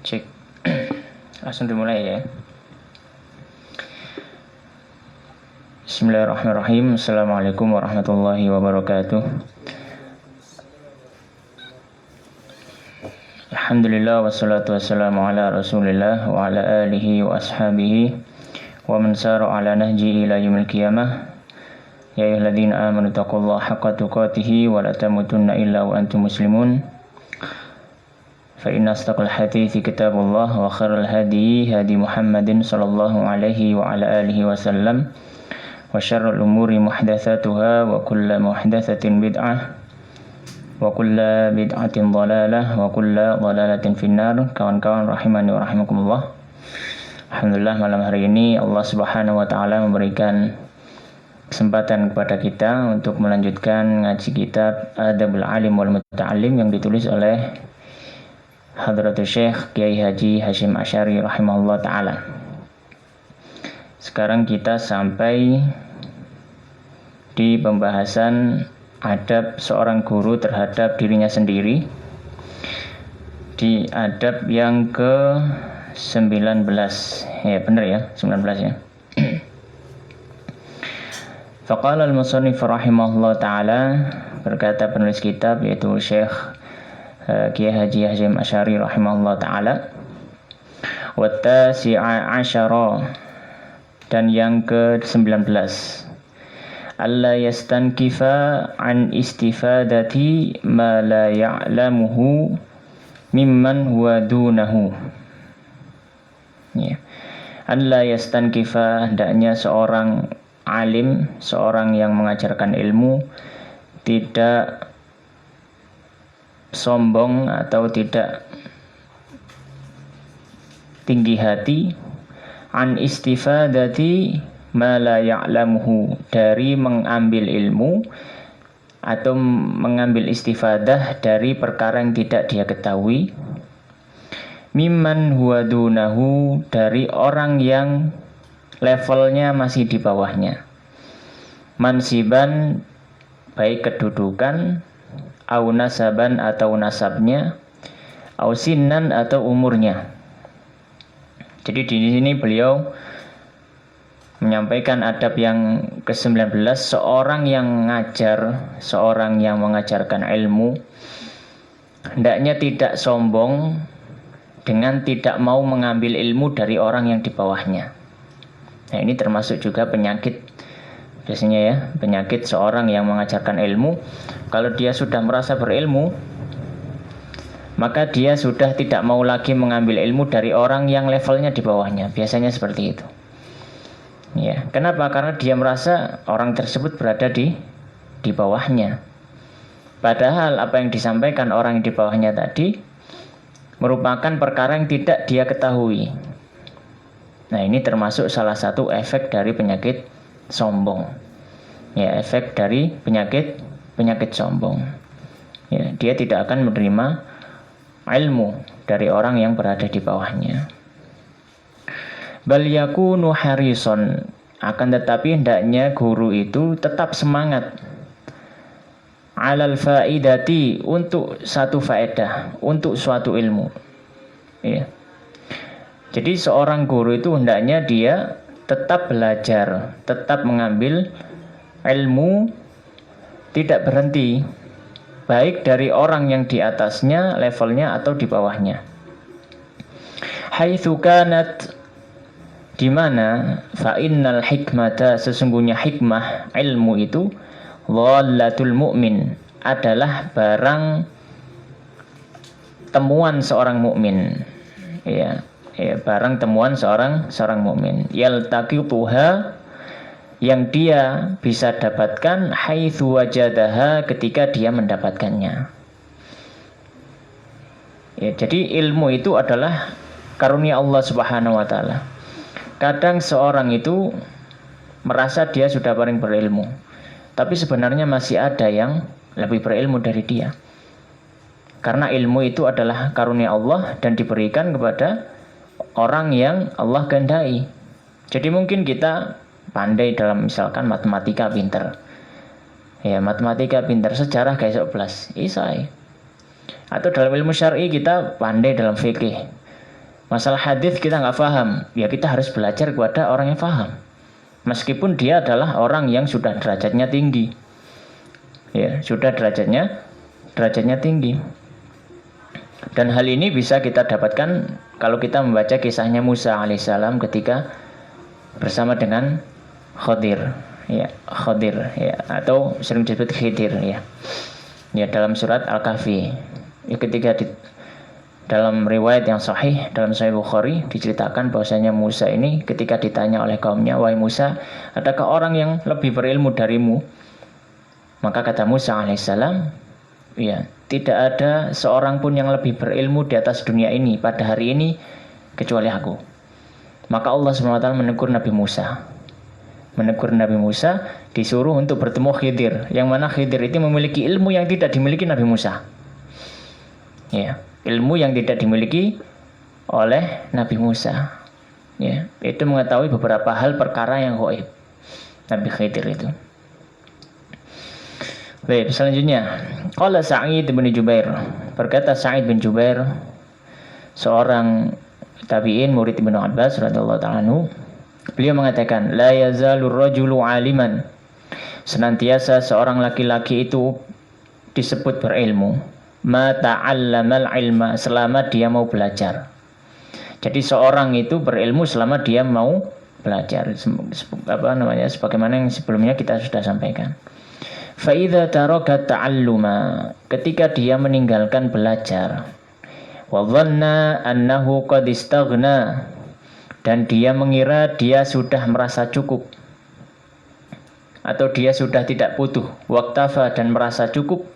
Cek. Langsung dimulai ya. Bismillahirrahmanirrahim. Assalamualaikum warahmatullahi wabarakatuh. Alhamdulillah wassalatu wassalamu ala Rasulillah wa ala alihi wa ashabihi wa man sara ala nahji ila yaumil qiyamah. Ya ayyuhalladzina amanu taqullaha haqqa tuqatih wa la tamutunna illa wa antum muslimun. Fa inna asdaqal hadithi kitabullah wa khairal hadi hadi Muhammadin sallallahu alaihi wa ala alihi wasallam wa syarrul umuri muhdatsatuha wa kullu muhdatsatin bid'ah wa kullu bid'atin dhalalah wa kullu dhalalatin finnar. Kawan-kawan rahimani wa rahimakumullah. Alhamdulillah malam hari ini Allah Subhanahu wa taala memberikan kesempatan kepada kita untuk melanjutkan ngaji kitab Adabul Alim wal Muta'allim yang ditulis oleh Hadratul Syekh Kiai Haji Hasyim Asy'ari rahimahullah ta'ala. Sekarang kita sampai di pembahasan adab seorang guru terhadap dirinya sendiri, di adab yang ke-19. Ya benar ya, 19 ya. Faqala al-musannif rahimahullah ta'ala, berkata penulis kitab yaitu Syekh Kiai Haji Hasyim Asy'ari rahimahullah ta'ala, wattasi'a asyara, dan yang ke-19, alla yastankifa an istifadati ma la ya'lamuhu mimman huwa dunahu. Ya. Alla yastankifa, hendaknya seorang alim, seorang yang mengajarkan ilmu, tidak sombong atau tidak tinggi hati an istifadati ma la ya'lamuhu, dari mengambil ilmu atau mengambil istifadah dari perkara yang tidak dia ketahui, mimman huwa dunahu, dari orang yang levelnya masih di bawahnya, mansiban, baik kedudukan, au nasaban atau nasabnya, au sinnan atau umurnya. Jadi di sini beliau menyampaikan adab yang ke-19, seorang yang ngajar, seorang yang mengajarkan ilmu, hendaknya tidak sombong dengan tidak mau mengambil ilmu dari orang yang di bawahnya. Nah, ini termasuk juga penyakit biasanya ya, penyakit seorang yang mengajarkan ilmu. Kalau dia sudah merasa berilmu, maka dia sudah tidak mau lagi mengambil ilmu dari orang yang levelnya di bawahnya. Biasanya seperti itu. Ya, kenapa? Karena dia merasa orang tersebut berada di bawahnya. Padahal apa yang disampaikan orang yang di bawahnya tadi merupakan perkara yang tidak dia ketahui. Nah, ini termasuk salah satu efek dari penyakit sombong. Ya, efek dari penyakit sombong. Ya, dia tidak akan menerima ilmu dari orang yang berada di bawahnya. Bal yakunu harison, akan tetapi hendaknya guru itu tetap semangat alal faidati, untuk satu faedah, untuk suatu ilmu. Ya. Jadi seorang guru itu hendaknya dia tetap belajar, tetap mengambil ilmu, tidak berhenti, baik dari orang yang di atasnya levelnya atau di bawahnya. Haitsu kanat, di mana fa innal hikmata, sesungguhnya hikmah ilmu itu, dhallatul mu'min, adalah barang temuan seorang mukmin. Ya, barang temuan seorang mukmin. Yaltaqituha, yang dia bisa dapatkan, haitsu wajadaha, ketika dia mendapatkannya. Ya, jadi ilmu itu adalah karunia Allah Subhanahu wa taala. Kadang seorang itu merasa dia sudah paling berilmu, tapi sebenarnya masih ada yang lebih berilmu dari dia. Karena ilmu itu adalah karunia Allah dan diberikan kepada orang yang Allah kehendaki. Jadi mungkin kita pandai dalam misalkan matematika pinter, ya matematika pinter, sejarah kayak 11 isai. Atau dalam ilmu syar'i kita pandai dalam fikih, Masalah hadis kita nggak paham, ya kita harus belajar kepada orang yang paham. Meskipun dia adalah orang yang sudah derajatnya tinggi. Ya, sudah derajatnya tinggi. Dan hal ini bisa kita dapatkan kalau kita membaca kisahnya Musa alaihissalam ketika bersama dengan Khadir, ya, Khadir, ya, atau sering disebut Khidir, ya. Ya, dalam surat Al-Kahfi. Ya, ketika dalam riwayat yang sahih dalam Sahih Bukhari diceritakan bahwasanya Musa ini ketika ditanya oleh kaumnya, "Wahai Musa, adakah orang yang lebih berilmu darimu?" Maka kata Musa alaihissalam, "Ya, tidak ada seorang pun yang lebih berilmu di atas dunia ini pada hari ini kecuali aku." Maka Allah SWT menegur Nabi Musa. Menegur Nabi Musa, disuruh untuk bertemu Khidir, yang mana Khidir itu memiliki ilmu yang tidak dimiliki Nabi Musa. Ya, ilmu yang tidak dimiliki oleh Nabi Musa. Ya, itu mengetahui beberapa hal perkara yang gaib. Nabi Khidir itu. Baik, selanjutnya, qala Sa'id bin Jubair, berkata Sa'id bin Jubair, seorang tabi'in murid Ibnu Abbas radhiyallahu ta'ala anhu, beliau mengatakan, la yazalur rajulu aliman, senantiasa seorang laki-laki itu disebut berilmu, ma ta'allamal ilma, selama dia mau belajar. Jadi seorang itu berilmu selama dia mau belajar, sebagaimana yang sebelumnya kita sudah sampaikan. Fa idza taraka ta'alluma, ketika dia meninggalkan belajar, wa dhanna annahu qad istaghna, dan dia mengira dia sudah merasa cukup atau dia sudah tidak butuh, waqtafa, dan merasa cukup,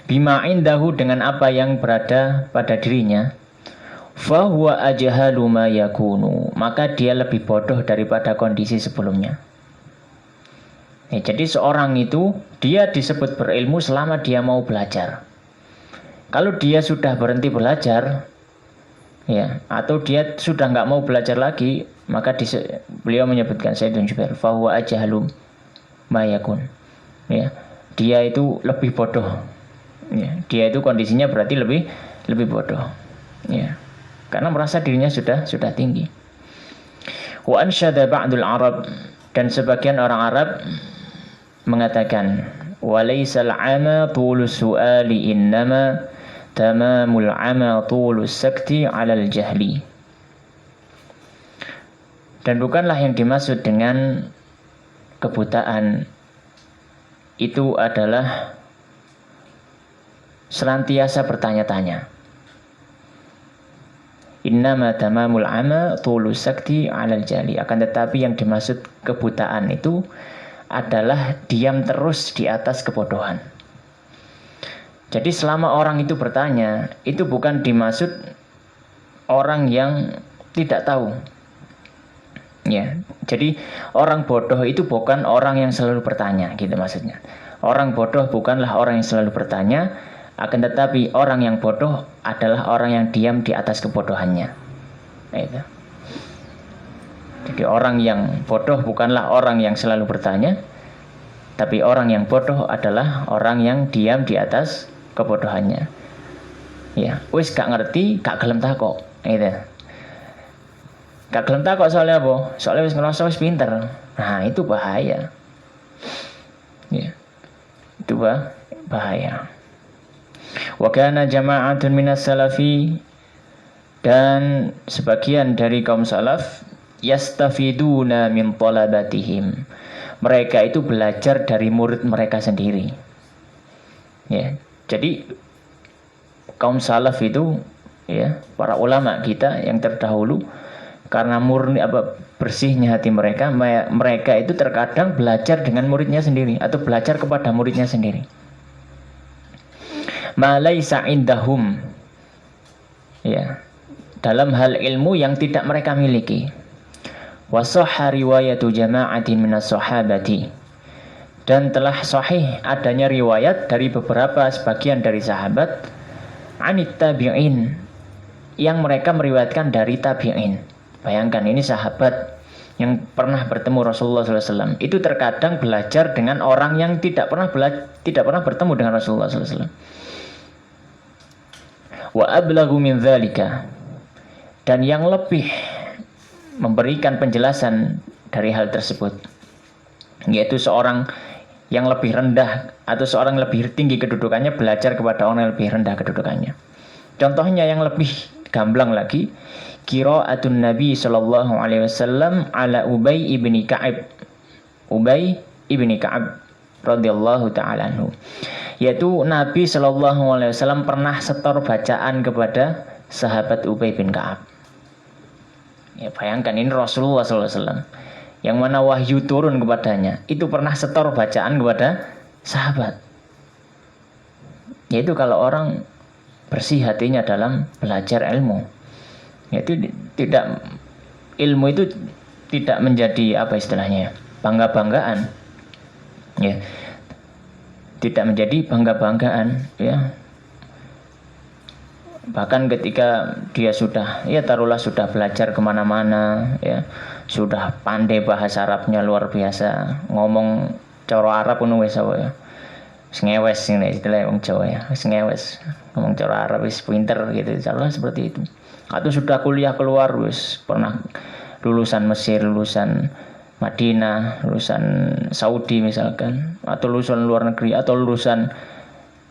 bima indahu, dengan apa yang berada pada dirinya, fa huwa ajhalu ma yakunu, maka dia lebih bodoh daripada kondisi sebelumnya. Ya, jadi seorang itu dia disebut berilmu selama dia mau belajar. Kalau dia sudah berhenti belajar, ya, atau dia sudah nggak mau belajar lagi, maka beliau menyebutkan Sa'id bin Jubair, fa huwa ajhalu ma yakun. Ya, dia itu lebih bodoh. Ya, dia itu kondisinya berarti lebih bodoh. Ya, karena merasa dirinya sudah tinggi. Wa ansyada ba'dul Arab, dan sebagian orang Arab mengatakan, walaysal ama tulus su'ali innama tamamul ama tulus sakti 'alal jahli. Dan bukanlah yang dimaksud dengan kebutaan itu adalah senantiasa bertanya-tanya. Innama tamamul ama tulus sakti 'alal jahli. Akan tetapi yang dimaksud kebutaan itu adalah diam terus di atas kebodohan. Jadi selama orang itu bertanya, itu bukan dimaksud orang yang tidak tahu. Ya, jadi orang bodoh itu bukan orang yang selalu bertanya, gitu maksudnya. Orang bodoh bukanlah orang yang selalu bertanya, akan tetapi orang yang bodoh adalah orang yang diam di atas kebodohannya. Itu. Jadi orang yang bodoh bukanlah orang yang selalu bertanya, tapi orang yang bodoh adalah orang yang diam di atas kebodohannya. Ya, wis gak ngerti, gak gelem takok. Gitu. Gak gelem takok soalnya apa? Soalnya wis ngerasa wis pinter. Nah, itu bahaya. Ya. Itu bahaya. Wa kana jama'atun minas salafi, dan sebagian dari kaum salaf yastafiduna min talabatihim, mereka itu belajar dari murid mereka sendiri. Ya, jadi kaum salaf itu, ya, para ulama kita yang terdahulu, karena murni bersihnya hati mereka, mereka itu terkadang belajar dengan muridnya sendiri atau belajar kepada muridnya sendiri. Ma laisa indahum, ya, dalam hal ilmu yang tidak mereka miliki. Wa sahha riwayatu jama'atin minas sahabati, dan telah sahih adanya riwayat dari beberapa sebagian dari sahabat, anit tabi'in, yang mereka meriwayatkan dari tabi'in. Bayangkan, ini sahabat yang pernah bertemu Rasulullah SAW, itu terkadang belajar dengan orang yang tidak pernah bertemu dengan Rasulullah SAW. Wa ablaghu min dzalika, dan yang lebih memberikan penjelasan dari hal tersebut, yaitu seorang yang lebih rendah atau seorang yang lebih tinggi kedudukannya belajar kepada orang yang lebih rendah kedudukannya. Contohnya yang lebih gamblang lagi, qiraatun Nabi sallallahu alaihi wasallam ala Ubay ibni Ka'ab. Ubay ibni Ka'ab radhiyallahu taala anhu. Yaitu Nabi sallallahu alaihi wasallam pernah setor bacaan kepada sahabat Ubay bin Ka'ab. Ya, bayangkan ini Rasulullah sallallahu alaihi wasallam yang mana wahyu turun kepadanya, itu pernah setor bacaan kepada sahabat. Yaitu kalau orang bersih hatinya dalam belajar ilmu, yaitu tidak, ilmu itu tidak menjadi apa istilahnya, bangga-banggaan, ya, tidak menjadi bangga-banggaan, ya. Bahkan ketika dia sudah, ya taruhlah sudah belajar kemana-mana, ya, sudah pandai bahasa Arabnya luar biasa, ngomong cara Arab pun wis ya, ngewes ini istilah orang Jawa ya, ngewes, ngomong cara Arab wis pinter gitu, taruhlah seperti itu. Atau sudah kuliah keluar, wis pernah lulusan Mesir, lulusan Madinah, lulusan Saudi misalkan, atau lulusan luar negeri, atau lulusan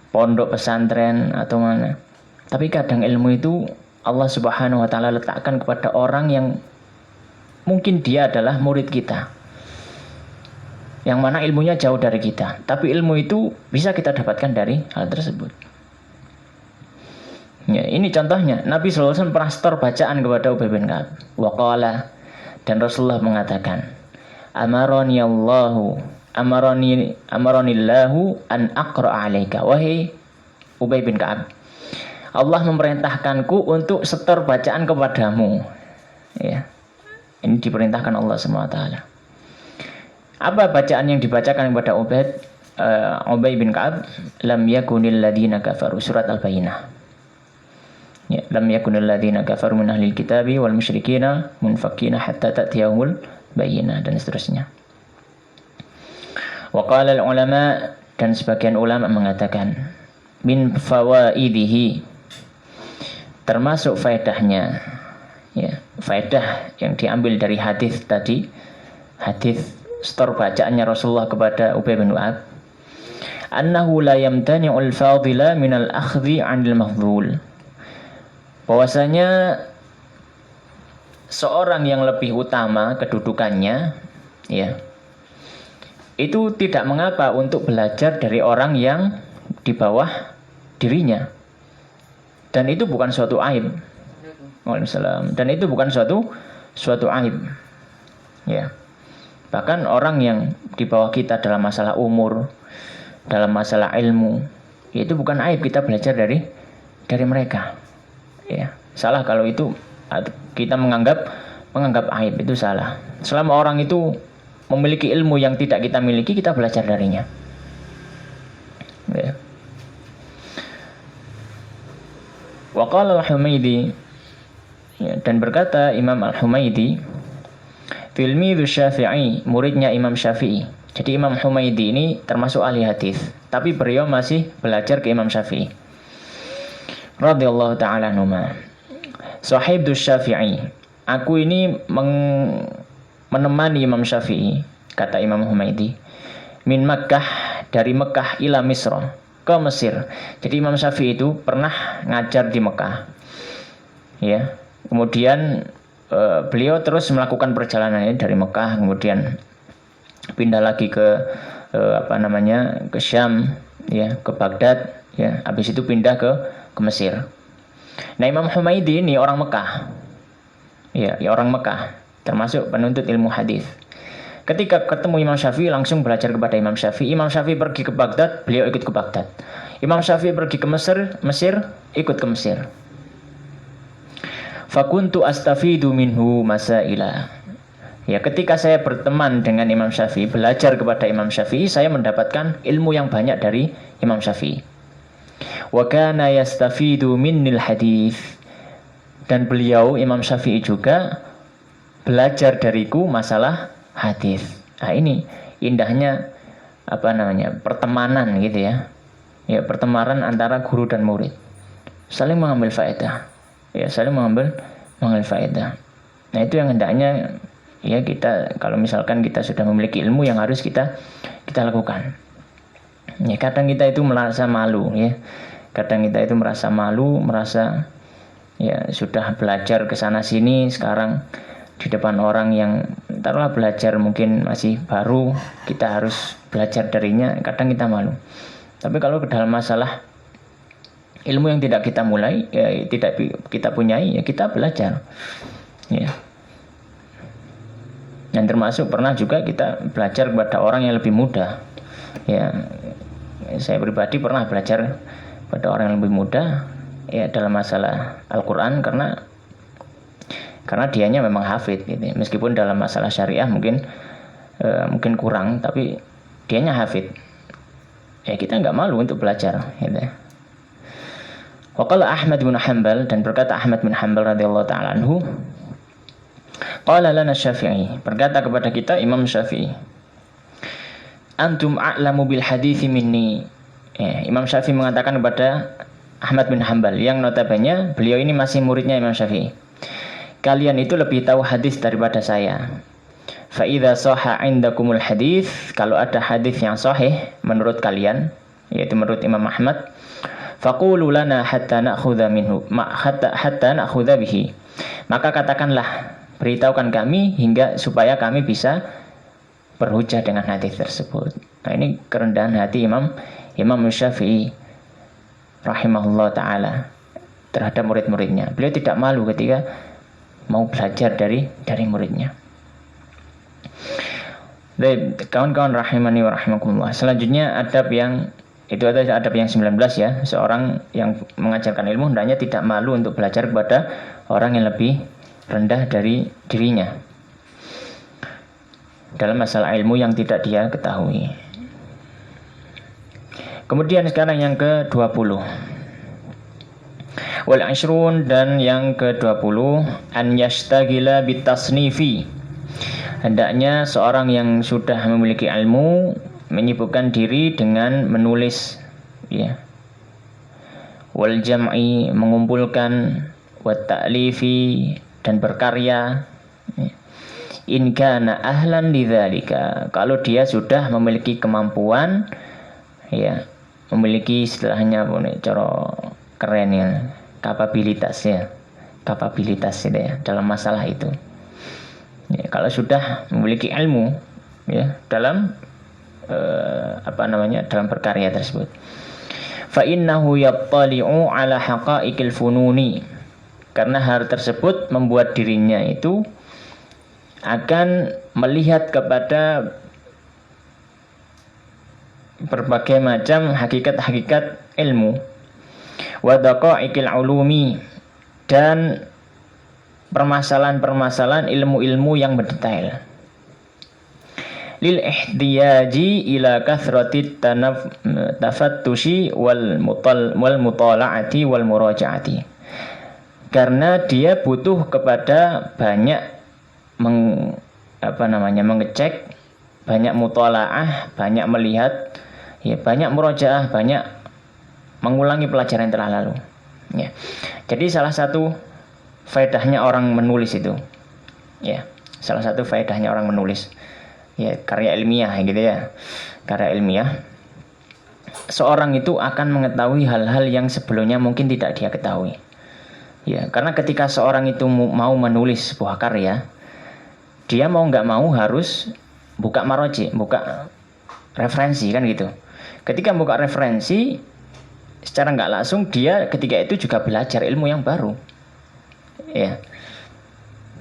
pondok pesantren atau mana. Tapi kadang ilmu itu Allah Subhanahu wa taala letakkan kepada orang yang mungkin dia adalah murid kita, yang mana ilmunya jauh dari kita, tapi ilmu itu bisa kita dapatkan dari hal tersebut. Ya, ini contohnya Nabi SAW pernah setor bacaan kepada Ubay bin Ka'ab. Waqala, dan Rasulullah mengatakan, Amaronillahu an aqra'a alaika. Wahai Ubay bin Ka'ab, Allah memerintahkanku untuk setor bacaan kepadamu. Ya. Ini diperintahkan Allah SWT. Apa bacaan yang dibacakan kepada Ubay bin Ka'ab? Lam yakunil ladina kafaru, surat Al-Bayyinah. Ya, lam yakunil ladina kafaru min ahlil kitabi wal musyrikina munfakina hatta ta'tiyahumul bayyinah, dan seterusnya. Wa qala al-ulama, dan sebagian ulama mengatakan, min fawaidihi, termasuk faedahnya, ya, faedah yang diambil dari hadis tadi, hadis setor bacaannya Rasulullah kepada Ubay bin Ka'ab, annahu la yamtani'ul fadila minal akhdhi 'anil mafdhul, bahwasanya seorang yang lebih utama kedudukannya, ya, itu tidak mengapa untuk belajar dari orang yang di bawah dirinya. Dan itu bukan suatu aib. Waalaikumsalam. Dan itu bukan suatu aib. Ya. Bahkan orang yang di bawah kita dalam masalah umur, dalam masalah ilmu, itu bukan aib kita belajar dari mereka. Ya. Salah kalau itu kita menganggap aib, itu salah. Selama orang itu memiliki ilmu yang tidak kita miliki, kita belajar darinya. Ya. Waqala al-Humaydi, ya, dan berkata Imam al-Humaydi, tilmidhu Syafi'i, muridnya Imam Syafi'i. Jadi Imam Humaydi ini termasuk ahli hadis, tapi beliau masih belajar ke Imam Syafi'i radhiyallahu ta'ala anhuma. Sahibdu Syafi'i, aku ini menemani Imam Syafi'i, kata Imam Humaydi, min Makkah, dari Mekah ila Misra, ke Mesir. Jadi Imam Syafi'i itu pernah ngajar di Mekah, ya. Kemudian beliau terus melakukan perjalanan ini dari Mekah, kemudian pindah lagi ke ke Syam, ya, ke Baghdad, ya. Habis itu pindah ke Mesir. Nah, Imam Humaydi ini orang Mekah, ya orang Mekah, termasuk penuntut ilmu hadis. Ketika ketemu Imam Syafi'i langsung belajar kepada Imam Syafi'i. Imam Syafi'i pergi ke Baghdad, beliau ikut ke Baghdad. Imam Syafi'i pergi ke Mesir, ikut ke Mesir. Fakuntu astafidu minhu masaila. Ya, ketika saya berteman dengan Imam Syafi'i, belajar kepada Imam Syafi'i, saya mendapatkan ilmu yang banyak dari Imam Syafi'i. Wa kana yastafidu minnil hadis. Dan beliau Imam Syafi'i juga belajar dariku masalah hadis. Nah, ini indahnya pertemanan gitu ya. Ya, pertemanan antara guru dan murid. Saling mengambil faedah. Ya, saling mengambil mengambil faedah. Nah itu yang hendaknya ya kita, kalau misalkan kita sudah memiliki ilmu yang harus kita lakukan. Ya kadang kita itu merasa malu ya. Kadang kita itu merasa malu, merasa ya sudah belajar ke sana sini, sekarang di depan orang yang taruhlah belajar mungkin masih baru, kita harus belajar darinya, kadang kita malu. Tapi kalau ke dalam masalah ilmu yang tidak kita mulai, ya, tidak kita punyai, ya kita belajar. Ya. Dan termasuk pernah juga kita belajar kepada orang yang lebih muda. Ya, saya pribadi pernah belajar pada orang yang lebih muda, ya dalam masalah Al-Quran karena dianya memang hafid, gitu. Meskipun dalam masalah syariah mungkin kurang, tapi dianya hafid. Ya kita nggak malu untuk belajar. Gitu. Waqala Ahmad bin Hanbal, dan berkata Ahmad bin Hanbal radhiyallahu taala anhu, qala lana Syafi'i, berkata kepada kita Imam Syafi'i, antum a'lamu bil hadithi minni. Ya, Imam Syafi'i mengatakan kepada Ahmad bin Hanbal, yang notabene beliau ini masih muridnya Imam Syafi'i, kalian itu lebih tahu hadis daripada saya. Fa idza sahha indakumul hadis, kalau ada hadis yang sahih menurut kalian, yaitu menurut Imam Ahmad, faqulu lana hatta na'khudha minhu, hatta na'khudha bihi. Maka katakanlah, beritahukan kami hingga supaya kami bisa berhujjah dengan hadis tersebut. Nah, ini kerendahan hati Imam Syafi'i rahimahullah taala terhadap murid-muridnya. Beliau tidak malu ketika mau belajar dari muridnya. Baik, kawan-kawan rahimani wa rahimakumullah. Selanjutnya adab yang 19 ya. Seorang yang mengajarkan ilmu hendaknya tidak malu untuk belajar kepada orang yang lebih rendah dari dirinya dalam masalah ilmu yang tidak dia ketahui. Kemudian sekarang yang ke-20. Wal ashrun, dan yang ke-20, an yashtagila bitasnifi. Hendaknya seorang yang sudah memiliki ilmu menyibukkan diri dengan menulis, ya. Wal jam'i, mengumpulkan, wat ta'lifi, dan berkarya. In kana ahlan lidzalika, kalau dia sudah memiliki kemampuan, ya, memiliki istilahnya cara keren ya, kapabilitas ya dalam masalah itu. Ya, kalau sudah memiliki ilmu ya dalam dalam berkarya tersebut. Fa innahu yattali'u ala haqa'iqil fununi, karena hal tersebut membuat dirinya itu akan melihat kepada berbagai macam hakikat-hakikat ilmu, wa daqa'iqil ulumi, dan permasalahan-permasalahan ilmu-ilmu yang mendetail. Lil ihtiyaji ila kathrati tafattushi wal mutala'ati wal muraja'ati, karena dia butuh kepada banyak mengecek, banyak mutala'ah, banyak melihat, ya, banyak murajaah, banyak mengulangi pelajaran yang telah lalu. Ya. Jadi salah satu faedahnya orang menulis itu, ya, salah satu faedahnya orang menulis, ya, karya ilmiah gitu ya, karya ilmiah, seorang itu akan mengetahui hal-hal yang sebelumnya mungkin tidak dia ketahui, ya, karena ketika seorang itu mau menulis sebuah karya, dia mau nggak mau harus buka maroji, buka referensi kan gitu. Ketika buka referensi, secara nggak langsung dia ketika itu juga belajar ilmu yang baru. Ya,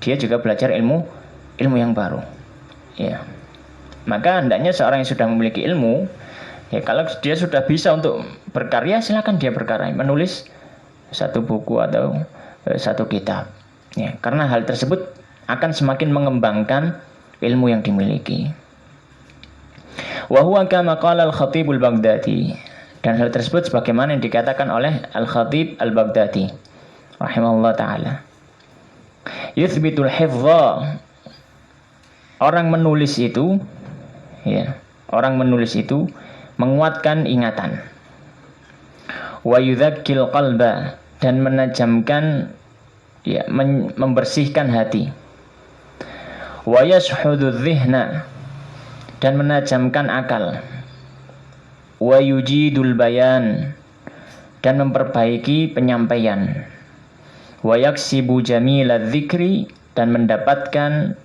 dia juga belajar ilmu yang baru. Ya, maka hendaknya seorang yang sudah memiliki ilmu, ya, kalau dia sudah bisa untuk berkarya, silakan dia berkarya, menulis satu buku atau satu kitab. Ya, karena hal tersebut akan semakin mengembangkan ilmu yang dimiliki. Wa huwa kama qala al-Khatib al-Baghdadi, dan hal tersebut sebagaimana yang dikatakan oleh Al-Khatib al-Baghdadi rahimahullah taala. Yuthbitul hifdha, orang menulis itu, ya, orang menulis itu menguatkan ingatan. Wa yudzakkil qalba, dan menajamkan ya, membersihkan hati. Wa yashhududz dzihna, dan menajamkan akal. Wa yujidul bayan, dan memperbaiki penyampaian. Wa yaksibu jamilal dzikri, dan mendapatkan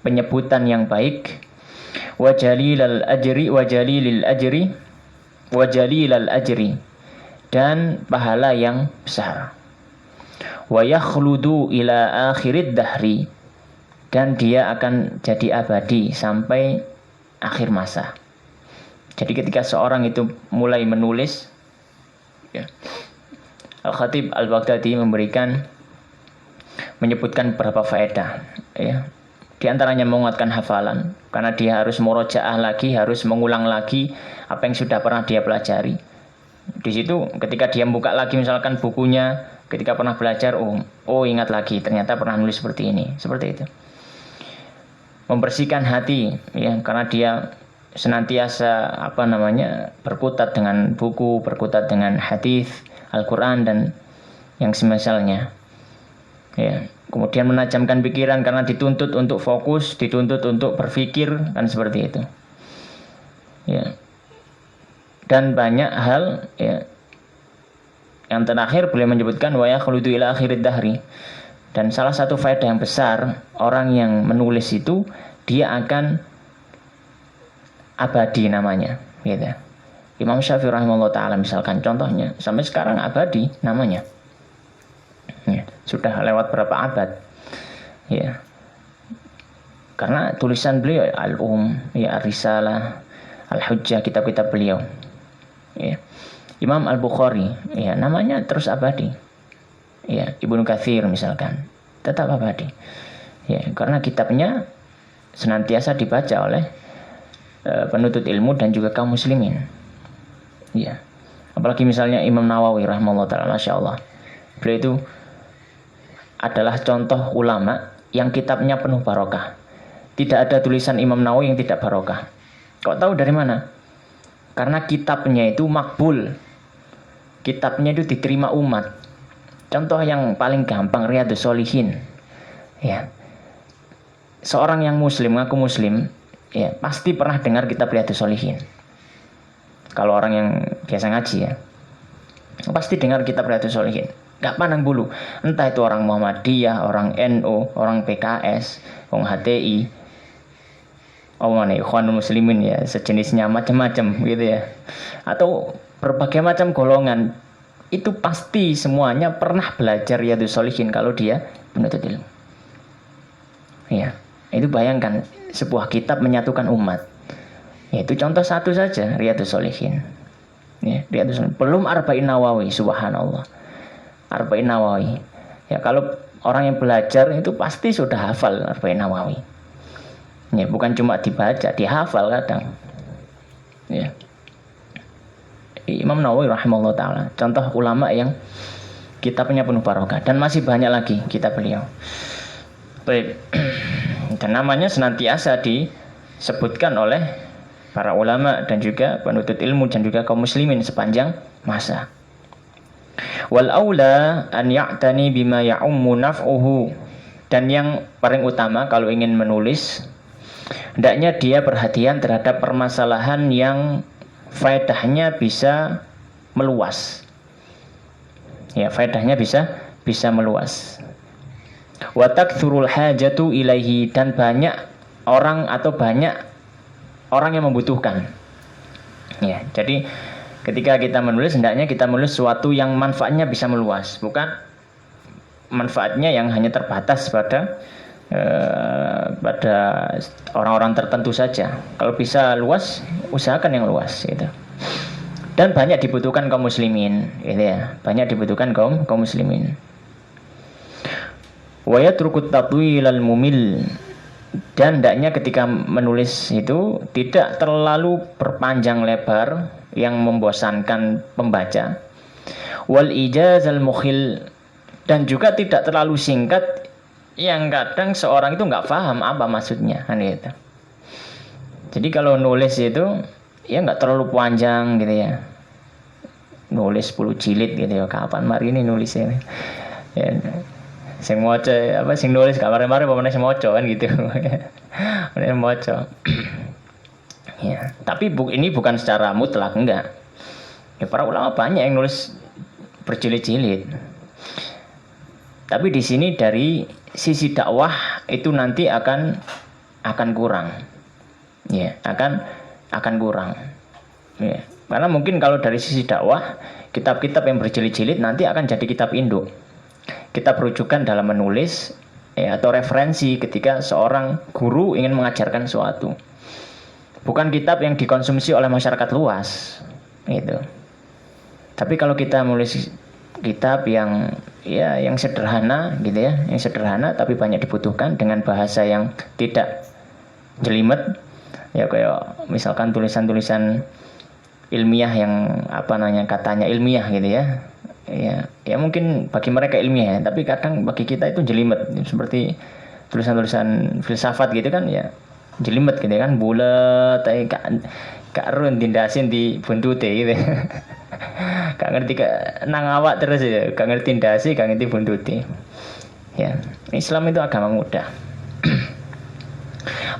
penyebutan yang baik. Wa jalilal ajri, wa jalilil ajri, wa jalilal ajri, dan pahala yang besar. Wa yakhludu ila akhirid dahri, dan dia akan jadi abadi sampai akhir masa. Jadi ketika seorang itu mulai menulis, ya, Al-Khatib Al-Baghdadi menyebutkan beberapa faedah, ya. Di antaranya menguatkan hafalan, karena dia harus murojaah lagi, harus mengulang lagi apa yang sudah pernah dia pelajari. Di situ ketika dia buka lagi misalkan bukunya, ketika pernah belajar, oh ingat lagi, ternyata pernah nulis seperti ini, seperti itu. Membersihkan hati, ya, karena dia senantiasa berkutat dengan buku, berkutat dengan hadis, Al-Quran dan yang semisalnya, ya. Kemudian menajamkan pikiran karena dituntut untuk fokus, dituntut untuk berpikir, kan seperti itu, ya. Dan banyak hal, ya. Yang terakhir beliau menyebutkan wa yakhludu ila akhirid dahri, dan salah satu faedah yang besar, orang yang menulis itu dia akan abadi namanya, gitu. Imam Syafi'i rahimahullah ta'ala misalkan contohnya sampai sekarang abadi namanya, ya, sudah lewat berapa abad, ya, karena tulisan beliau ya, Ar-Risalah, Al-Hujjah, kitab-kitab beliau, ya. Imam Al-Bukhari, ya, namanya terus abadi, ya. Ibnu Katsir misalkan tetap abadi, ya, karena kitabnya senantiasa dibaca oleh penuntut ilmu dan juga kaum muslimin, ya. Apalagi misalnya Imam Nawawi rahimahullah ta'ala, Masya Allah, beliau itu adalah contoh ulama yang kitabnya penuh barokah. Tidak ada tulisan Imam Nawawi yang tidak barokah. Kau tahu dari mana? Karena kitabnya itu makbul, kitabnya itu diterima umat. Contoh yang paling gampang, Riyadhus Shalihin, ya. Seorang yang muslim, ngaku muslim, ya, pasti pernah dengar kitab Riyadhus Shalihin. Kalau orang yang biasa ngaji, ya, pasti dengar kitab Riyadhus Shalihin. Gak pandang bulu, entah itu orang Muhammadiyah, orang NU, orang PKS, orang HTI, Ikhwanul Muslimin, ya, sejenisnya macam-macam gitu, ya, atau berbagai macam golongan, itu pasti semuanya pernah belajar Riyadhus Shalihin kalau dia penuntut ilmu, ya. Itu bayangkan sebuah kitab menyatukan umat, yaitu contoh satu saja, Riyadhus Shalihin, ya, Riyadhus Shalihin. Belum Arba'in Nawawi, subhanallah, Arba'in Nawawi, ya, kalau orang yang belajar itu pasti sudah hafal Arba'in Nawawi, ya, bukan cuma dibaca, dihafal kadang, ya. Imam Nawawi rahimahullah ta'ala contoh ulama yang kitabnya penuh barokah, dan masih banyak lagi kitab beliau. Baik. Dan namanya senantiasa disebutkan oleh para ulama dan juga penuntut ilmu dan juga kaum muslimin sepanjang masa. Wal aula an ya'tani bima ya'ummu naf'uhu, dan yang paling utama kalau ingin menulis, hendaknya dia perhatian terhadap permasalahan yang faedahnya bisa meluas, ya, faedahnya bisa meluas. Wa takthurul hajatu ilaihi, dan banyak orang yang membutuhkan, ya. Jadi ketika kita menulis, hendaknya kita menulis sesuatu yang manfaatnya bisa meluas, bukan manfaatnya yang hanya terbatas pada orang-orang tertentu saja. Kalau bisa luas, usahakan yang luas, gitu. Dan banyak dibutuhkan kaum muslimin, gitu, ya. Banyak dibutuhkan kaum muslimin. Wa yatrukut tatwilal mumil, dan hendaknya ketika menulis itu tidak terlalu berpanjang lebar yang membosankan pembaca. Wal ijazal mukhil, dan juga tidak terlalu singkat yang kadang seorang itu nggak paham apa maksudnya, kan gitu. Jadi kalau nulis itu ya nggak terlalu panjang, gitu, ya. Nulis 10 jilid gitu, ya, kapan mari ini nulisnya, ya. Sing maca apa sing nulis gak mare-mare apa meneh sing maca kan gitu. Meneh maca. Ya, tapi ini bukan secara mutlak, enggak. Ya, para ulama banyak yang nulis berjilid-jilid. Tapi di sini dari sisi dakwah itu nanti akan kurang. Ya, akan kurang. Ya, karena mungkin kalau dari sisi dakwah, kitab-kitab yang berjilid-jilid nanti akan jadi kitab induk. Kitab rujukan dalam menulis ya, atau referensi ketika seorang guru ingin mengajarkan sesuatu. Bukan kitab yang dikonsumsi oleh masyarakat luas, gitu. Tapi kalau kita menulis kitab yang sederhana, gitu ya, yang sederhana tapi banyak dibutuhkan dengan bahasa yang tidak jelimet, ya kayak misalkan tulisan-tulisan ilmiah yang katanya ilmiah gitu ya. Ya mungkin bagi mereka ilmiah ya, tapi kadang bagi kita itu jelimet, seperti tulisan-tulisan filsafat gitu kan ya. Jelimet gitu kan, bulat kak run tindasin di buntute gitu. Gak ngerti nang awak terus ya, gak ngerti ndasi, gak ngerti buntuti. Ya, Islam itu agama mudah.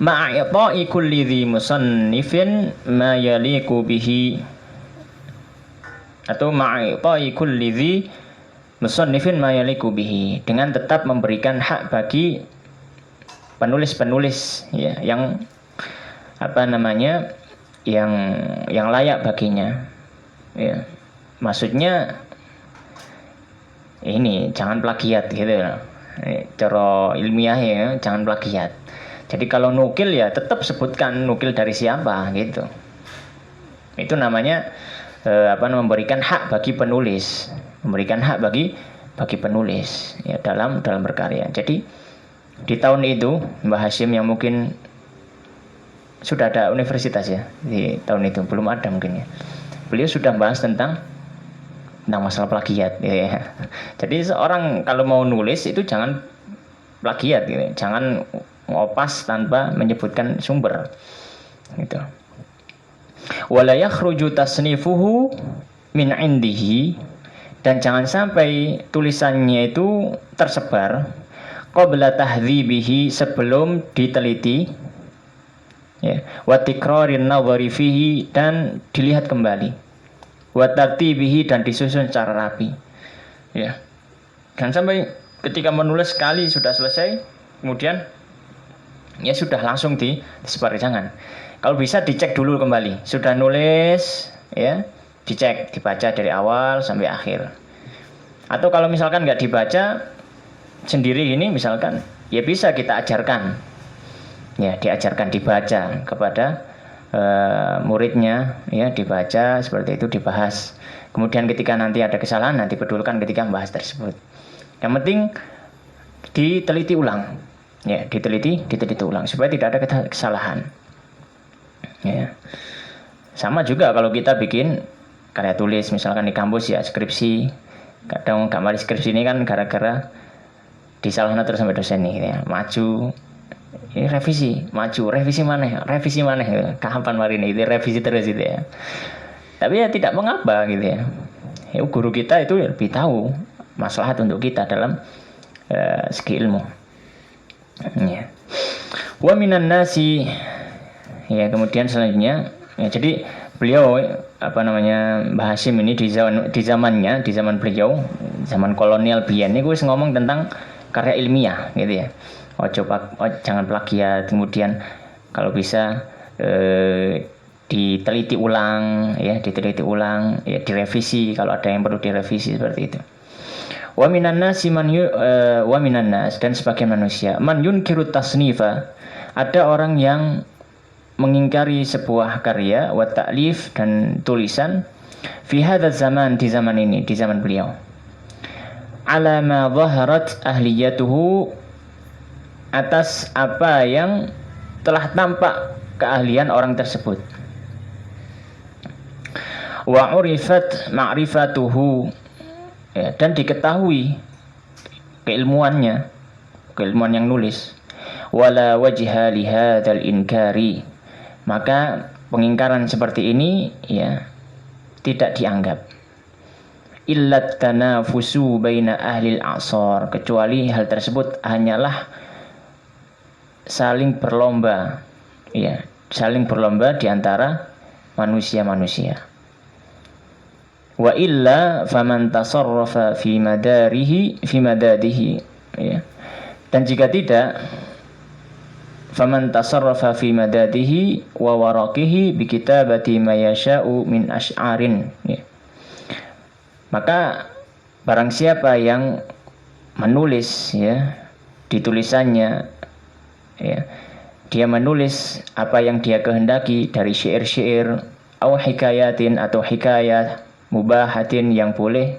Ma'i'ta'i kulli dhi musannifin ma yaliqu bihi, atau ma'i'ta'i kulli dhi musannifin ma yaliqu bihi, dengan tetap memberikan hak bagi penulis-penulis ya, yang yang layak baginya ya. Maksudnya ini jangan plagiat gitu. Cara ilmiah ya, jangan plagiat. Jadi kalau nukil ya tetap sebutkan nukil dari siapa gitu. Itu namanya memberikan hak bagi penulis, memberikan hak bagi penulis ya dalam berkarya. Jadi di tahun itu Mbah Hashim yang mungkin sudah ada universitas ya, di tahun itu belum ada mungkin ya. Beliau sudah bahas tentang masalah plagiat ya. Jadi seorang kalau mau nulis itu jangan plagiat gitu. Jangan ngopas tanpa menyebutkan sumber. Gitu. Wala yakhruju tasnifuhu min indihi, dan jangan sampai tulisannya itu tersebar qabla tahdhibihi, sebelum diteliti ya, wa tikrarin nadhari fihi, dan dilihat kembali, wa tartibihi, dan disusun secara rapi ya. Jangan sampai ketika menulis sekali sudah selesai kemudian ya sudah langsung disebar, jangan. Kalau bisa dicek dulu kembali, sudah nulis ya, dicek, dibaca dari awal sampai akhir. Atau kalau misalkan nggak dibaca sendiri ini misalkan, ya bisa kita ajarkan ya, diajarkan dibaca kepada muridnya ya, dibaca seperti itu, dibahas. Kemudian ketika nanti ada kesalahan, nanti pedulkan ketika membahas tersebut. Yang penting diteliti ulang ya, diteliti ulang supaya tidak ada kesalahan ya. Sama juga kalau kita bikin karya tulis misalkan di kampus ya, skripsi, kadang gambar skripsi ini kan gara-gara disalahkan terus sampai dosen nih ya, maju ini revisi, maju revisi mana kapan mari ini revisi terus gitu ya. Tapi ya tidak mengapa gitu ya. Ya guru kita itu lebih tahu maslahat untuk kita dalam segi ilmu ya. Wa minan nasi ya, kemudian selanjutnya ya, jadi beliau Mbah Hashim ini di zaman beliau, zaman kolonial biyen ini gue ngomong tentang karya ilmiah gitu ya. Jangan plagiat, kemudian kalau bisa diteliti ulang ya, direvisi kalau ada yang perlu direvisi seperti itu. Wa minan nas, dan sebagian manusia, man yunkiru tasnifa, ada orang yang mengingkari sebuah karya, wa ta'lif, dan tulisan, fi hadzal zaman, di zaman ini, di zaman beliau, ala ma zaharat ahliyatuhu, atas apa yang telah tampak keahlian orang tersebut, wa urifat ma'rifatuhu ya, dan diketahui keilmuan yang nulis, wala wajha li hadzal inkari, maka pengingkaran seperti ini ya tidak dianggap. illat tanafusu baina ahlil a'sar, kecuali hal tersebut hanyalah saling berlomba, ya, saling berlomba di antara manusia-manusia. Wa illa faman tasarrafa fi madadihi, ya. Dan jika tidak, faman tasarrafa fi madadihi wa waraqihi bi kitabati ma yasha'u min asy'arin, ya. Maka barang siapa yang menulis, ya, di tulisannya, ya, dia menulis apa yang dia kehendaki dari syair-syair au hikayatin atau hikayat mubahatin yang boleh,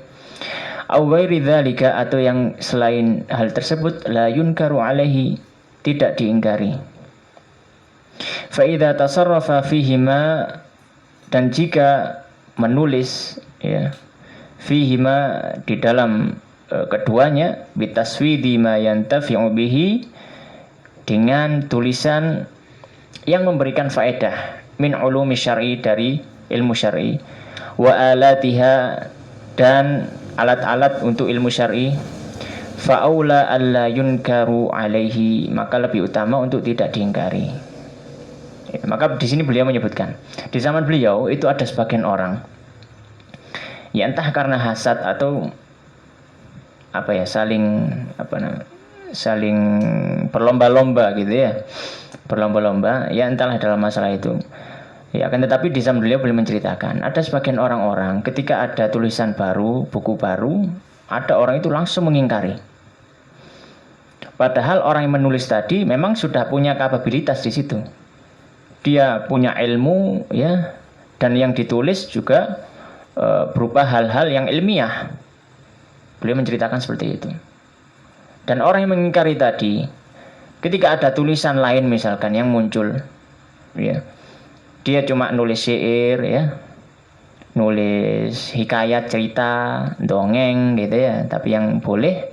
au ghairi dzalika atau yang selain hal tersebut, la yunkaru alaihi, tidak diingkari. Fa idza tasarrafa fihima, dan jika menulis, ya, fihima di dalam keduanya, bitaswidi ma yantafi'u bihi, dengan tulisan yang memberikan faedah, min ulumi syar'i, dari ilmu syar'i, wa alatiha, dan alat-alat untuk ilmu syar'i, fa'aula alla yunkaru alaihi, maka lebih utama untuk tidak diingkari. Ya, maka di sini beliau menyebutkan, di zaman beliau itu ada sebagian orang, ya entah karena hasad atau apa ya, saling berlomba-lomba gitu ya, berlomba-lomba, ya entahlah dalam masalah itu. Ya, akan tetapi di zaman beliau menceritakan, ada sebagian orang-orang ketika ada tulisan baru, buku baru, ada orang itu langsung mengingkari. Padahal orang yang menulis tadi memang sudah punya kapabilitas di situ. Dia punya ilmu, ya, dan yang ditulis juga berupa hal-hal yang ilmiah. Beliau menceritakan seperti itu. Dan orang yang mengingkari tadi, ketika ada tulisan lain misalkan yang muncul, ya, dia cuma nulis syair, ya, nulis hikayat, cerita, dongeng gitu ya, tapi yang boleh,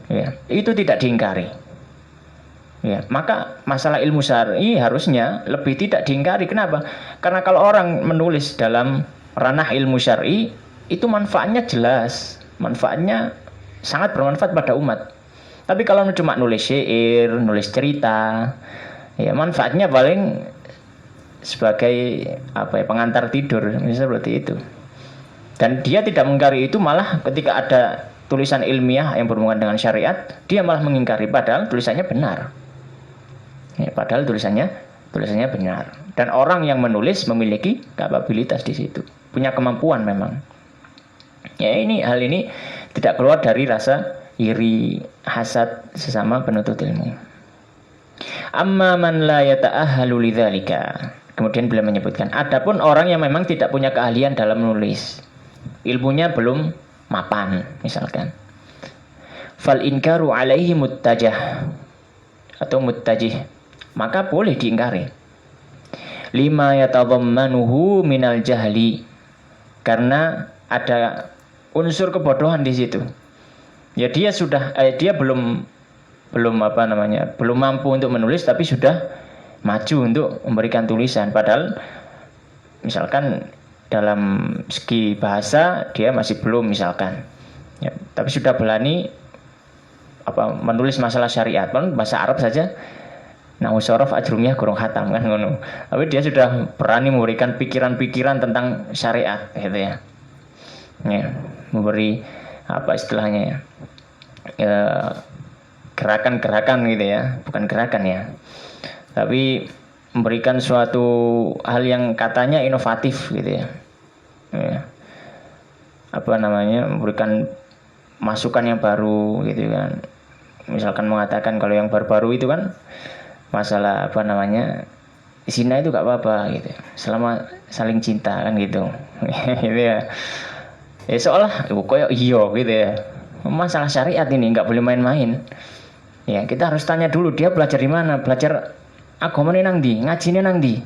ya, itu tidak diingkari. Ya, maka masalah ilmu syar'i harusnya lebih tidak diingkari. Kenapa? Karena kalau orang menulis dalam ranah ilmu syar'i, itu manfaatnya jelas, manfaatnya sangat bermanfaat pada umat. Tapi kalau cuma nulis syair, nulis cerita, ya manfaatnya paling sebagai apa ya, pengantar tidur, misalnya seperti itu. Dan dia tidak mengingkari itu, malah ketika ada tulisan ilmiah yang berhubungan dengan syariat, dia malah mengingkari padahal tulisannya benar. Ya, padahal tulisannya benar. Dan orang yang menulis memiliki kapabilitas di situ, punya kemampuan memang. Ya, hal ini tidak keluar dari rasa iri, hasad sesama penuntut ilmu. Amma man la yata'ahhalu lidzalika. Kemudian beliau menyebutkan, adapun orang yang memang tidak punya keahlian dalam menulis, ilmunya belum mapan misalkan, fal inkaru alaihi muttajah atau muttajih, maka boleh diingkari. Lima yatadhammanuhu minal jahli, karena ada unsur kebodohan di situ. Ya, dia belum mampu untuk menulis, tapi sudah maju untuk memberikan tulisan, padahal misalkan dalam segi bahasa dia masih belum misalkan, ya, tapi sudah berani menulis masalah syariat, bahasa Arab saja, nahu sorof ajrumiyah kurang khatam kan ngono, tapi dia sudah berani memberikan pikiran-pikiran tentang syariat gitu ya, memberi istilahnya ya, gerakan-gerakan gitu ya, bukan gerakan ya, tapi memberikan suatu hal yang katanya inovatif gitu ya, memberikan masukan yang baru gitu kan. Misalkan mengatakan kalau yang baru-baru itu kan masalah zina itu gak apa-apa gitu, selama saling cinta kan gitu. Gitu ya. Ya seolah koyo iya gitu ya. Masalah syariat ini nggak boleh main-main. Ya, kita harus tanya dulu dia belajar di mana, belajar agama ini nang ndi, ngajine nang ndi.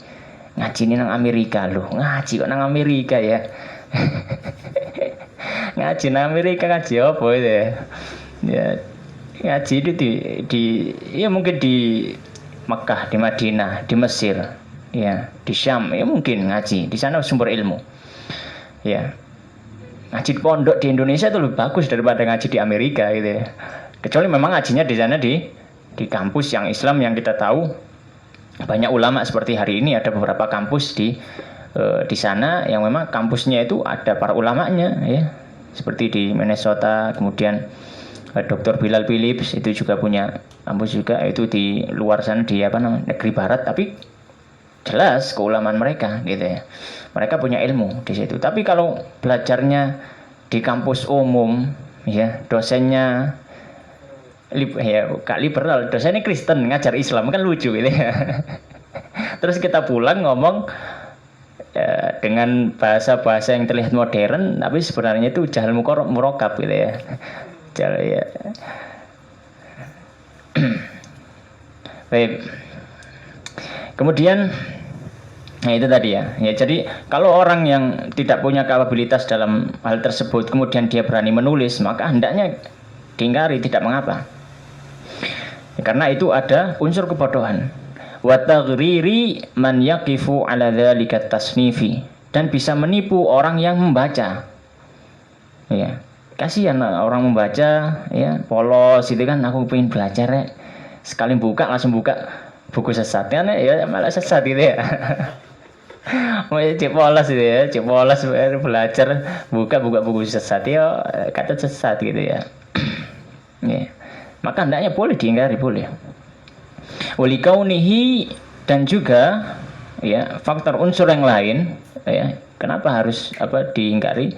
Ngajine nang Amerika loh. Ngaji kok nang Amerika ya. Ngaji nang Amerika ngaji apa itu ya? Ya, ngaji itu ya mungkin di Mekah, di Madinah, di Mesir, ya, di Syam, ya mungkin ngaji. Di sana sumber ilmu. Ya. ngaji di pondok di Indonesia itu lebih bagus daripada ngaji di Amerika gitu ya. Kecuali memang ngajinya di sana di kampus yang Islam yang kita tahu banyak ulama seperti hari ini ada beberapa kampus di sana yang memang kampusnya itu ada para ulamanya ya. Seperti di Minnesota, kemudian Dr. Bilal Phillips itu juga punya kampus juga, itu di luar sana di negeri barat, tapi jelas keulamaan mereka gitu ya. Mereka punya ilmu di situ. Tapi kalau belajarnya di kampus umum ya, dosennya gak liberal, dosennya Kristen ngajar Islam kan lucu gitu ya. Terus kita pulang ngomong dengan bahasa-bahasa yang terlihat modern, tapi sebenarnya itu jahal murokab gitu ya. Jahal ya. Baik. Kemudian nah itu tadi ya. Ya jadi kalau orang yang tidak punya kapabilitas dalam hal tersebut kemudian dia berani menulis, maka hendaknya diingkari, tidak mengapa. Ya, karena itu ada unsur kebodohan. Wa taghriri man yaqifu ala dzalika tasnifi, dan bisa menipu orang yang membaca. Ya, kasihan orang membaca ya, polos itu kan, aku pengen belajar ya. Sekali buka langsung buka buku sesat kan ya, malah sesat gitu ya. Mau cek polos gitu ya, cek polos belajar buka buku sesat ya, kata sesat gitu ya. Ya. Maka hendaknya boleh diingkari, boleh. Wali kaunihi, dan juga ya faktor unsur yang lain ya, kenapa harus diingkari?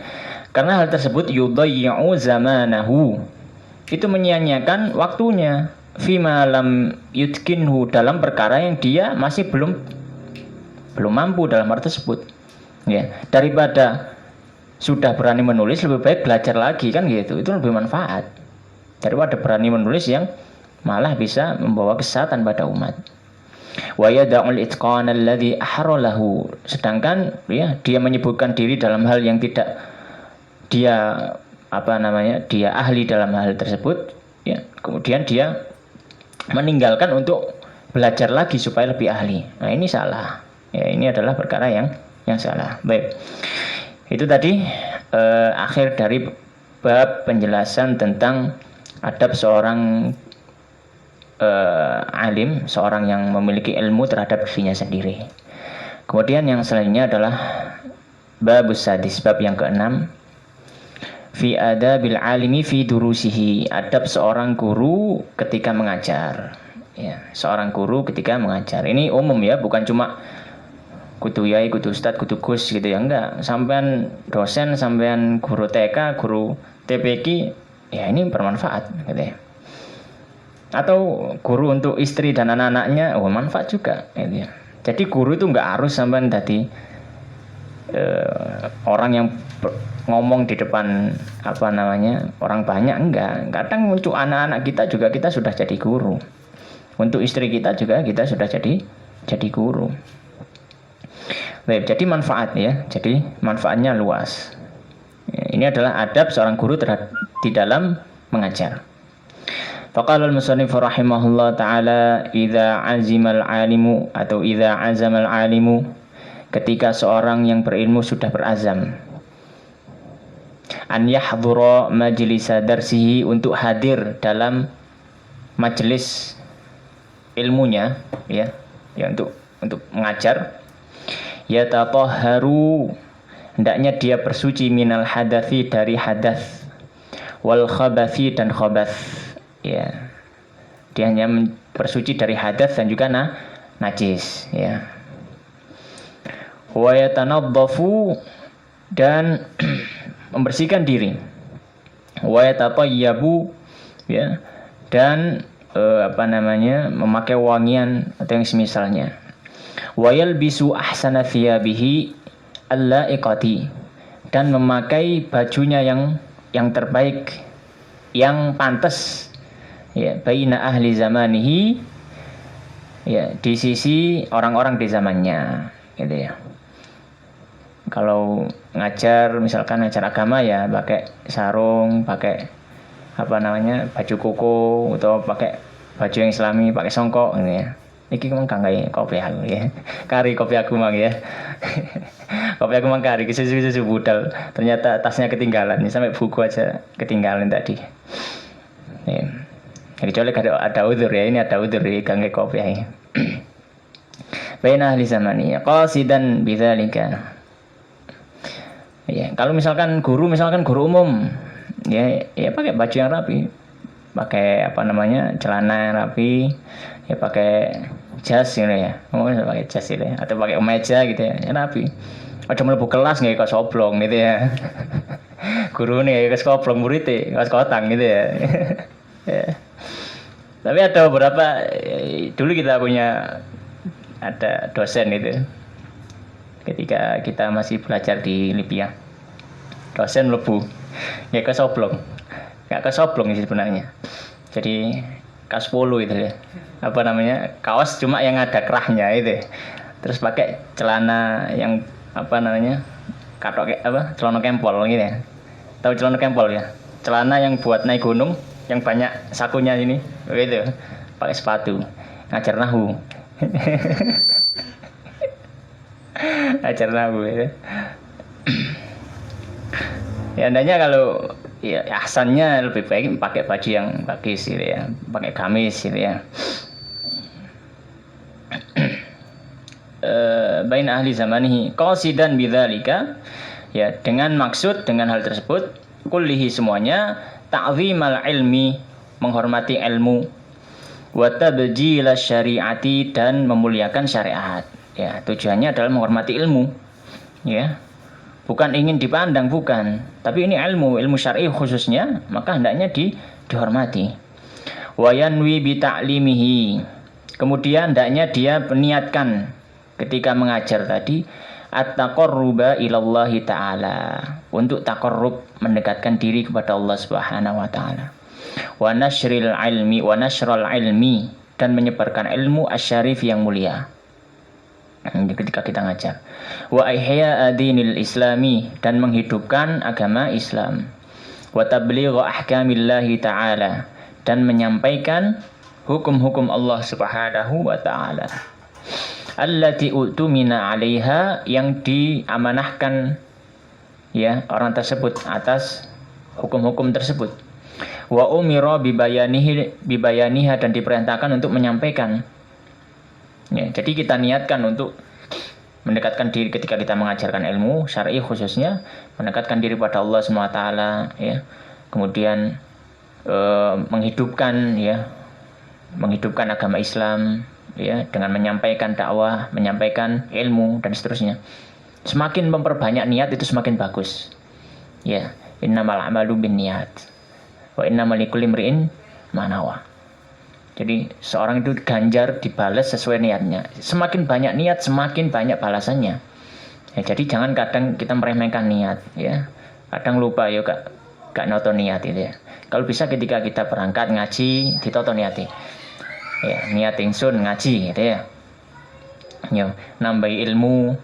Karena hal tersebut yudayyi'u zamanahu, itu menyia-nyiakan waktunya, fima lam yutkinhu, dalam perkara yang dia masih belum mampu dalam hal tersebut ya. Daripada sudah berani menulis, lebih baik belajar lagi kan gitu, itu lebih manfaat daripada berani menulis yang malah bisa membawa kesesatan pada umat. Wa yada'ul itqana alladhi ahralahu, sedangkan ya dia menyebutkan diri dalam hal yang tidak dia dia ahli dalam hal tersebut ya, kemudian dia meninggalkan untuk belajar lagi supaya lebih ahli. Nah, ini salah. Ya, ini adalah perkara yang salah. Baik. Itu tadi akhir dari bab penjelasan tentang adab seorang alim, seorang yang memiliki ilmu terhadap dirinya sendiri. Kemudian yang selanjutnya adalah babus sadis, bab yang keenam, fi adabil alimi fi durusihi, adab seorang guru ketika mengajar ya, seorang guru ketika mengajar. Ini umum ya, bukan cuma kudu yai, kudu ustad, kudu gus gitu ya, enggak. Sampean dosen, sampean guru TK, guru TPQ ya, ini bermanfaat gitu ya. Atau guru untuk istri dan anak-anaknya, manfaat juga gitu ya. Jadi guru itu nggak harus sampai tadi orang yang ngomong di depan orang banyak, enggak. Kadang untuk anak-anak kita juga kita sudah jadi guru, untuk istri kita juga kita sudah jadi guru. Baik, jadi manfaat ya, jadi manfaatnya luas ya. Ini adalah adab seorang guru di dalam mengajar. Faqala al-musannif rahimahullah ta'ala, idza azimal alimu, atau idza azamal alimu, ketika seorang yang berilmu sudah berazam, an yahdhura majlisa darsihi, untuk hadir dalam majelis ilmunya ya, untuk mengajar, yatatahharu, hendaknya dia bersuci, minal hadathi, dari hadath, wal khabathi, dan khabath ya, dia hanya bersuci dari hadas dan juga najis ya. Wa yatanaddafu, dan membersihkan diri. Wa yatatayyabu ya, dan memakai wangian atau yang semisalnya. Wa yalbisu ahsana thiyabihi allaiqati, dan memakai bajunya yang terbaik, yang pantas ya, baina ahli zamanihi ya, di sisi orang-orang di zamannya gitu ya. Kalau ngajar, misalkan ngajar agama ya pakai sarung, pakai baju koko, atau pakai baju yang islami, pakai songkok gitu ya. Iki mang kangge kopi aku ya. Kari kopi aku mang ya. Kopi aku mang kari susu budal. Ternyata tasnya ketinggalan. Sampai buku aja ketinggalan tadi. Ya. Kecuali ada udzur ya. Ini ada udzur ya kangge kopi ya. Baina ahli zamani qasidan bidzalika. Ya, kalau misalkan guru umum ya pakai baju yang rapi. Pakai celana yang rapi, ya pakai jas gitu ya, pakai jas gitu ya, atau pakai kemeja gitu ya, rapi. Aja mlebu kelas nggak ikut soblong gitu ya. Guru nih ikut soblong, murid ikut kotang gitu ya. Ya. Tapi ada beberapa, dulu kita punya ada dosen itu, ketika kita masih belajar di Libya, dosen mlebu nggak ikut soblong. Nggak kesoblong sih sebenarnya. Jadi kaos polo itu ya. Kaos cuma yang ada kerahnya itu. Terus pakai celana yang celana kempol gitu ya. Tahu celana kempol ya? Celana yang buat naik gunung yang banyak sakunya ini. Begitu. Pakai sepatu. Ngajar nahu. Ngajar nahu ya. Ya andanya kalau ya ahsannya lebih baik pakai baju yang bagus gitu ya, pakai gamis gitu ya. Bain ahli zamanihi qasidan bidzalika, ya dengan hal tersebut kullihi semuanya ta'zimal ilmi, menghormati ilmu, wa tabjil syariati, dan memuliakan syariat. Ya, tujuannya adalah menghormati ilmu. Ya. Bukan ingin dipandang, bukan. Tapi ini ilmu syar'i khususnya, maka hendaknya dihormati. Wa yanwi bi ta'limihi. Kemudian hendaknya dia meniatkan ketika mengajar tadi at-taqarruba ilallahi ta'ala, untuk taqarrub, mendekatkan diri kepada Allah Subhanahu wa taala. Wa nashril ilmi, dan menyebarkan ilmu asyarif yang mulia. Ketika kita ngajar, wa ihya adinil islami, dan menghidupkan agama Islam, wa tablighu ahkamillahi ta'ala, dan menyampaikan hukum-hukum Allah Subhanahu wa ta'ala, allati utumina 'alaiha, yang diamanahkan ya orang tersebut atas hukum-hukum tersebut, wa umira bibayaniha, dan diperintahkan untuk menyampaikan. Ya, jadi kita niatkan untuk mendekatkan diri ketika kita mengajarkan ilmu syar'i, khususnya mendekatkan diri pada Allah SWT ya. Kemudian menghidupkan agama Islam ya, dengan menyampaikan dakwah, menyampaikan ilmu dan seterusnya. Semakin memperbanyak niat itu semakin bagus. Ya, innamal a'malu binniyat wa innamal likulli imri'in ma nawa. Jadi seorang itu ganjar dibalas sesuai niatnya. Semakin banyak niat, semakin banyak balasannya. Ya, jadi jangan kadang kita meremehkan niat ya. Kadang lupa ya gak noto niat itu ya. Kalau bisa ketika kita berangkat ngaji, ditoto niati. Ya, niat ingsun ngaji gitu ya. Ya, nambahi ilmu,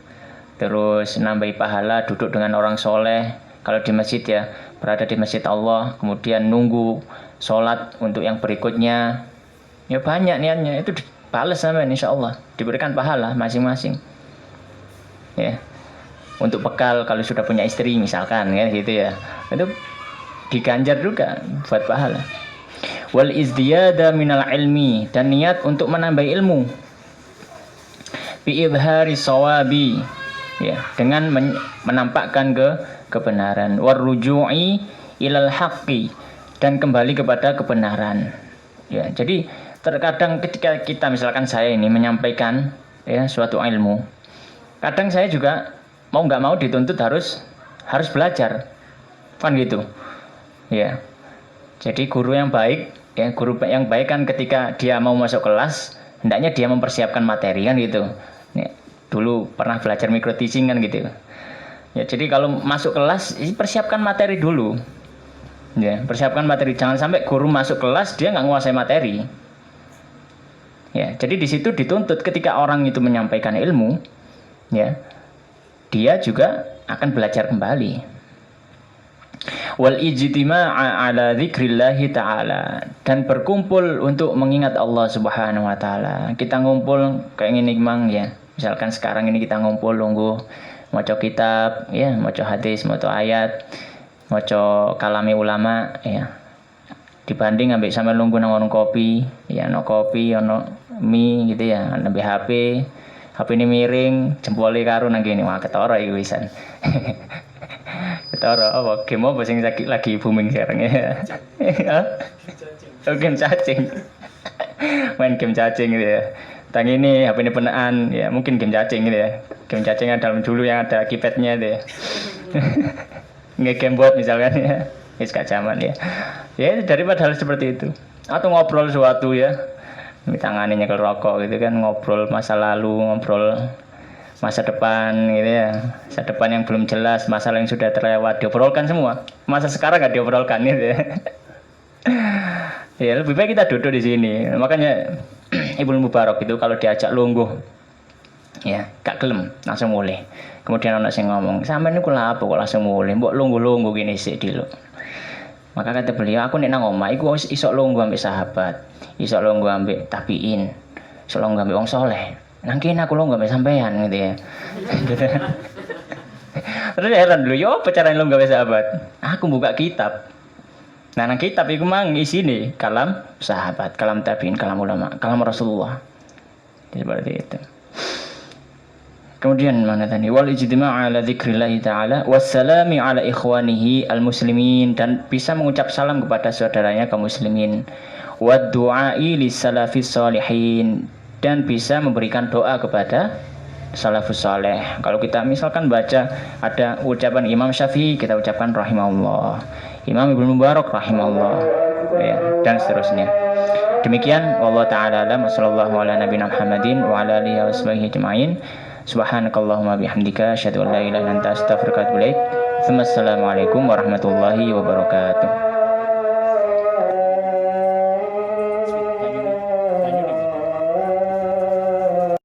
terus nambahi pahala, duduk dengan orang soleh. Kalau di masjid ya, berada di masjid Allah, kemudian nunggu sholat untuk yang berikutnya. Ya banyak niatnya, itu dibalas sama insyaallah, diberikan pahala masing-masing. Ya. Untuk bekal kalau sudah punya istri misalkan ya gitu ya. Itu diganjar juga buat pahala. Wal izdiyada minal ilmi, dan niat untuk menambah ilmu. Bi idhari shawabi, ya, dengan menampakkan kebenaran. War ruju'i ilal haqqi, dan kembali kepada kebenaran. Ya, jadi terkadang ketika kita, misalkan saya ini menyampaikan ya suatu ilmu, kadang saya juga mau nggak mau dituntut harus belajar, kan gitu ya. Jadi guru yang baik kan ketika dia mau masuk kelas, hendaknya dia mempersiapkan materi kan gitu ya. Dulu pernah belajar micro teaching kan gitu ya. Jadi kalau masuk kelas, persiapkan materi dulu ya, persiapkan materi. Jangan sampai guru masuk kelas dia nggak menguasai materi. Ya, jadi di situ dituntut ketika orang itu menyampaikan ilmu, ya, dia juga akan belajar kembali. wal ijtima'a ala dzikrillahi ta'ala, dan berkumpul untuk mengingat Allah Subhanahu wa taala. Kita ngumpul kayak ngene mang ya. Misalkan sekarang ini kita ngumpul lungguh maca kitab ya, maca hadis, maca ayat, maca kalame ulama ya. Dibanding ambek sampe lungguh nang warung kopi, ya ono kopi, ono mie gitu ya, ono HP. HP ini miring, jempolnya karo nang kene, wah ketara iki wisan. Ketara apa game apa sing lagi booming sekarang ya. Oh, game cacing. Main game cacing gitu ya. Tang ini HP ini penaan ya, mungkin game cacing gitu ya. Game cacing dalam dulu yang ada keypadnya itu ya. Nge-game bot misalkan ya. Wis gak zaman ya. Ya daripada hal seperti itu. Atau ngobrol sesuatu ya. Ini tangannya nyekel rokok gitu kan, ngobrol masa lalu, ngobrol masa depan gitu ya. Masa depan yang belum jelas, masalah yang sudah terlewat diobrolkan semua. Masa sekarang gak diobrolkan gitu ya. Ya lebih baik kita duduk di sini. Makanya Ibnu Mubarak itu kalau diajak lungguh ya gak gelem, langsung mulai. Kemudian anak sing ngomong, "Sampeyan niku lha apa kok langsung mulai? Mbok lungguh-lungguh gini sik dulu." Maka kata beliau, "Aku nek nang omah iku iso lungguh ambek sahabat, iso lungguh ambek tabiin, iso lungguh ambek wong saleh. Nang kene aku lungguh ambek sampean gitu ya." Terus heran dulu, yo apa caranya lungguh ambek sahabat? Aku buka kitab. Nah, nang kitab iku mang isine kalam sahabat, kalam tabiin, kalam ulama, kalam Rasulullah. Jadi seperti itu. Kemudian mana tadi? Wal ijtima' ala dzikrillah ta'ala wassalami ala ikhwanihi almuslimin, dan bisa mengucap salam kepada saudaranya kaum muslimin. Wad du'ai lis salafis sholihin, dan bisa memberikan doa kepada salafus saleh. Kalau kita misalkan baca ada ucapan Imam Syafi'i, kita ucapkan rahimahullah. Imam Ibnu Mubarak rahimahullah ya, dan seterusnya. Demikian wallahu taala alam, sallallahu ala nabiyina Muhammadin wa ala alihi washabihi ajmain. Subhanakallahumma bihamdika asyhadu an la ilaha illa anta astaghfiruka wa atubu ilaik. Assalamualaikum warahmatullahi wabarakatuh.